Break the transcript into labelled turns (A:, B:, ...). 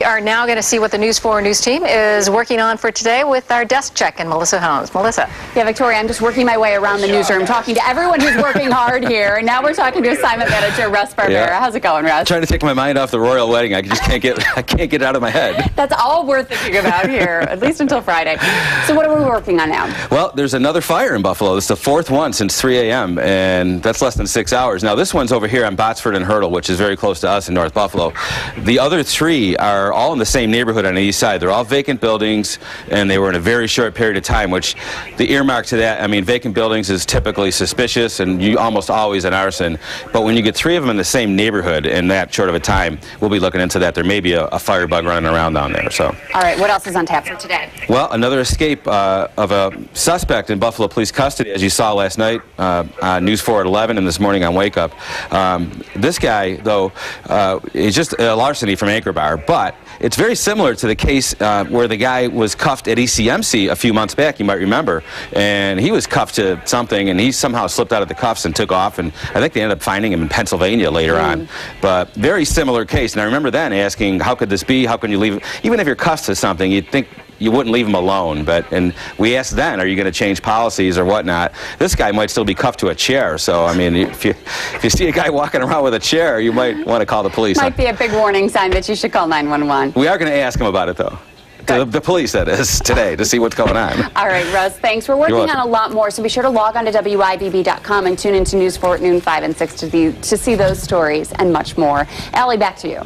A: are now going to see what the News 4 News team is working on for today with our desk check and Melissa Holmes. Melissa.
B: Yeah, Victoria, I'm just working my way around the newsroom, talking to everyone who's working hard here. And now we're talking to assignment manager Russ Barbera.
C: Yeah.
B: How's it going, Russ?
C: Trying to take my mind off the royal wedding. I just can't get it out of my head.
B: That's all we're thinking about here, at least until Friday. So what are we working on now?
C: Well, there's another fire in Buffalo. This is the fourth one since 3 a.m., and that's less than 6 hours. Now, this one's over here on Botsford and Hurdle, which is very close to us in North Buffalo. The other three are all in the same neighborhood on the east side. They're all vacant buildings, and they were in a very short period of time, which the earmark to that, I mean, vacant buildings is typically suspicious and almost always an arson. But when you get three of them in the same neighborhood in that short of a time, we'll be looking into that. There may be a firebug running around down there. So.
B: All right, what else is on tap for today?
C: Well, another escape of a suspect in Buffalo police custody, as you saw last night on News 4 at 11 and this morning on Wake Up. This guy, though, is just a larceny from Anchor Bar, but it's very similar to the case where the guy was cuffed at ECMC a few months back, you might remember, and he was cuffed to something, and he somehow slipped out of the cuffs and took off, and I think they ended up finding him in Pennsylvania later on. But very similar case, and I remember then asking, how could this be? How can you leave? Even if you're cuffed to something, you'd think you wouldn't leave him alone, and we asked then, are you going to change policies or whatnot? This guy might still be cuffed to a chair, so I mean, if you see a guy walking around with a chair, you might want to call the police.
B: Might be a big warning sign that you should call 911.
C: We are going to ask him about it, though. The police, that is, today, to see what's going on.
B: All right, Russ, thanks. We're working on a lot more, so be sure to log on to WIBB.com and tune into News 4 at noon 5 and 6 to see those stories and much more. Allie, back to you.